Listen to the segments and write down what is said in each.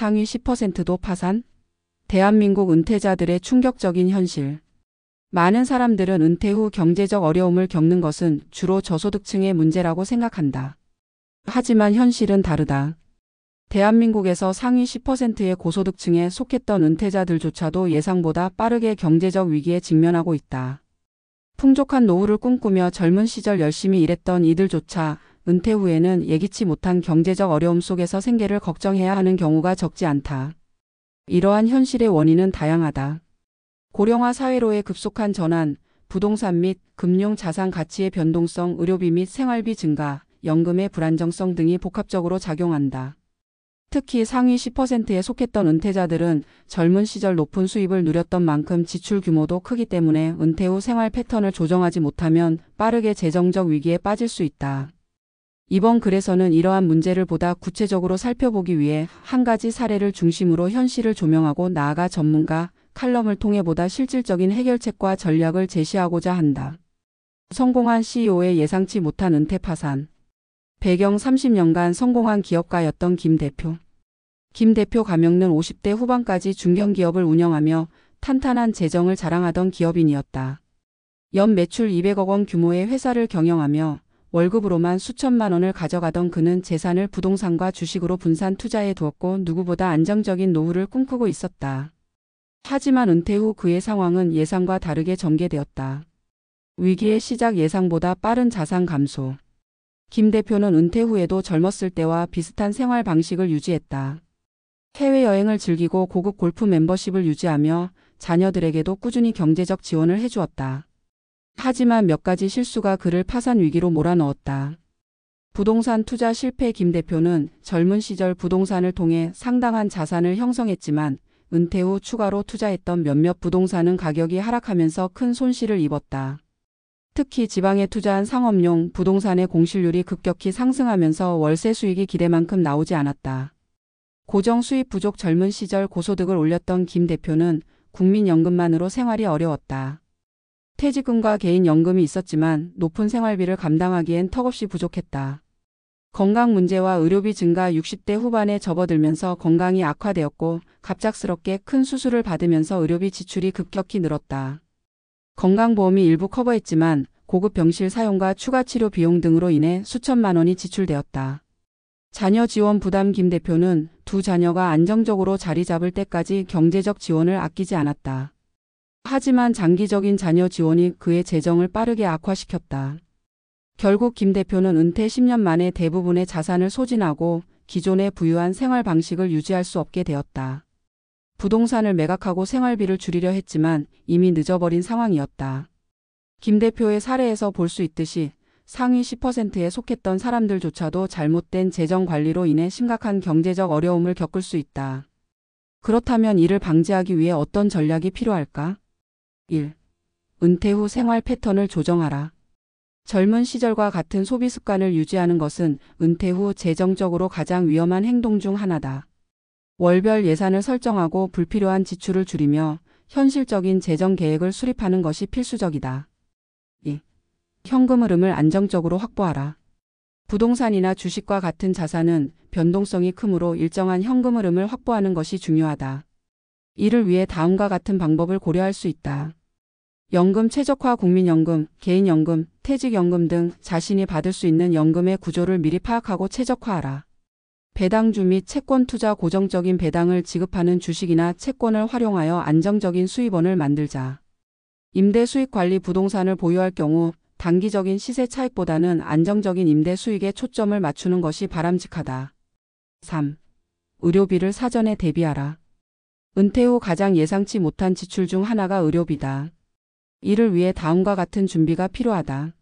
상위 10%도 파산? 대한민국 은퇴자들의 충격적인 현실. 많은 사람들은 은퇴 후 경제적 어려움을 겪는 것은 주로 저소득층의 문제라고 생각한다. 하지만 현실은 다르다. 대한민국에서 상위 10%의 고소득층에 속했던 은퇴자들조차도 예상보다 빠르게 경제적 위기에 직면하고 있다. 풍족한 노후를 꿈꾸며 젊은 시절 열심히 일했던 이들조차 은퇴 후에는 예기치 못한 경제적 어려움 속에서 생계를 걱정해야 하는 경우가 적지 않다. 이러한 현실의 원인은 다양하다. 고령화 사회로의 급속한 전환, 부동산 및 금융 자산 가치의 변동성, 의료비 및 생활비 증가, 연금의 불안정성 등이 복합적으로 작용한다. 특히 상위 10%에 속했던 은퇴자들은 젊은 시절 높은 수입을 누렸던 만큼 지출 규모도 크기 때문에 은퇴 후 생활 패턴을 조정하지 못하면 빠르게 재정적 위기에 빠질 수 있다. 이번 글에서는 이러한 문제를 보다 구체적으로 살펴보기 위해 한 가지 사례를 중심으로 현실을 조명하고 나아가 전문가 칼럼을 통해 보다 실질적인 해결책과 전략을 제시하고자 한다. 성공한 CEO의 예상치 못한 은퇴 파산. 배경 30년간 성공한 기업가였던 김 대표. 김 대표 가명는 50대 후반까지 중견기업을 운영하며 탄탄한 재정을 자랑하던 기업인이었다. 연 매출 200억 원 규모의 회사를 경영하며 월급으로만 수천만 원을 가져가던 그는 재산을 부동산과 주식으로 분산 투자해 두었고 누구보다 안정적인 노후를 꿈꾸고 있었다. 하지만 은퇴 후 그의 상황은 예상과 다르게 전개되었다. 위기의 시작 예상보다 빠른 자산 감소. 김 대표는 은퇴 후에도 젊었을 때와 비슷한 생활 방식을 유지했다. 해외여행을 즐기고 고급 골프 멤버십을 유지하며 자녀들에게도 꾸준히 경제적 지원을 해주었다. 하지만 몇 가지 실수가 그를 파산 위기로 몰아넣었다. 부동산 투자 실패. 김 대표는 젊은 시절 부동산을 통해 상당한 자산을 형성했지만 은퇴 후 추가로 투자했던 몇몇 부동산은 가격이 하락하면서 큰 손실을 입었다. 특히 지방에 투자한 상업용 부동산의 공실률이 급격히 상승하면서 월세 수익이 기대만큼 나오지 않았다. 고정 수입 부족. 젊은 시절 고소득을 올렸던 김 대표는 국민연금만으로 생활이 어려웠다. 퇴직금과 개인연금이 있었지만 높은 생활비를 감당하기엔 턱없이 부족했다. 건강 문제와 의료비 증가. 60대 후반에 접어들면서 건강이 악화되었고 갑작스럽게 큰 수술을 받으면서 의료비 지출이 급격히 늘었다. 건강보험이 일부 커버했지만 고급 병실 사용과 추가 치료 비용 등으로 인해 수천만 원이 지출되었다. 자녀 지원 부담. 김 대표는 두 자녀가 안정적으로 자리 잡을 때까지 경제적 지원을 아끼지 않았다. 하지만 장기적인 자녀 지원이 그의 재정을 빠르게 악화시켰다. 결국 김 대표는 은퇴 10년 만에 대부분의 자산을 소진하고 기존의 부유한 생활 방식을 유지할 수 없게 되었다. 부동산을 매각하고 생활비를 줄이려 했지만 이미 늦어버린 상황이었다. 김 대표의 사례에서 볼 수 있듯이 상위 10%에 속했던 사람들조차도 잘못된 재정 관리로 인해 심각한 경제적 어려움을 겪을 수 있다. 그렇다면 이를 방지하기 위해 어떤 전략이 필요할까? 1. 은퇴 후 생활 패턴을 조정하라. 젊은 시절과 같은 소비 습관을 유지하는 것은 은퇴 후 재정적으로 가장 위험한 행동 중 하나다. 월별 예산을 설정하고 불필요한 지출을 줄이며 현실적인 재정 계획을 수립하는 것이 필수적이다. 2. 현금 흐름을 안정적으로 확보하라. 부동산이나 주식과 같은 자산은 변동성이 크므로 일정한 현금 흐름을 확보하는 것이 중요하다. 이를 위해 다음과 같은 방법을 고려할 수 있다. 연금 최적화. 국민연금, 개인연금, 퇴직연금 등 자신이 받을 수 있는 연금의 구조를 미리 파악하고 최적화하라. 배당주 및 채권 투자. 고정적인 배당을 지급하는 주식이나 채권을 활용하여 안정적인 수입원을 만들자. 임대 수익 관리. 부동산을 보유할 경우 단기적인 시세 차익보다는 안정적인 임대 수익에 초점을 맞추는 것이 바람직하다. 3. 의료비를 사전에 대비하라. 은퇴 후 가장 예상치 못한 지출 중 하나가 의료비다. 이를 위해 다음과 같은 준비가 필요하다.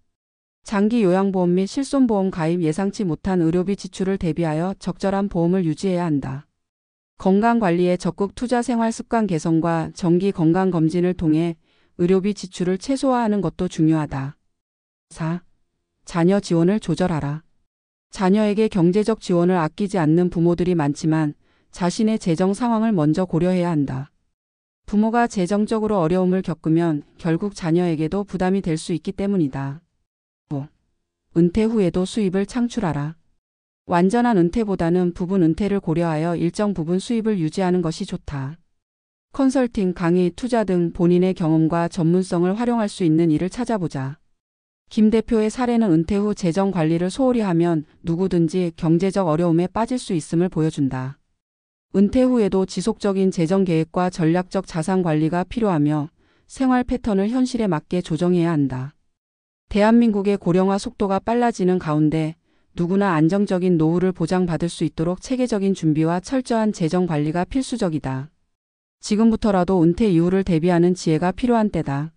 장기 요양보험 및 실손보험 가입. 예상치 못한 의료비 지출을 대비하여 적절한 보험을 유지해야 한다. 건강관리에 적극 투자. 생활습관 개선과 정기 건강검진을 통해 의료비 지출을 최소화하는 것도 중요하다. 4. 자녀 지원을 조절하라. 자녀에게 경제적 지원을 아끼지 않는 부모들이 많지만 자신의 재정 상황을 먼저 고려해야 한다. 부모가 재정적으로 어려움을 겪으면 결국 자녀에게도 부담이 될 수 있기 때문이다. 5. 은퇴 후에도 수입을 창출하라. 완전한 은퇴보다는 부분 은퇴를 고려하여 일정 부분 수입을 유지하는 것이 좋다. 컨설팅, 강의, 투자 등 본인의 경험과 전문성을 활용할 수 있는 일을 찾아보자. 김 대표의 사례는 은퇴 후 재정 관리를 소홀히 하면 누구든지 경제적 어려움에 빠질 수 있음을 보여준다. 은퇴 후에도 지속적인 재정 계획과 전략적 자산 관리가 필요하며 생활 패턴을 현실에 맞게 조정해야 한다. 대한민국의 고령화 속도가 빨라지는 가운데 누구나 안정적인 노후를 보장받을 수 있도록 체계적인 준비와 철저한 재정 관리가 필수적이다. 지금부터라도 은퇴 이후를 대비하는 지혜가 필요한 때다.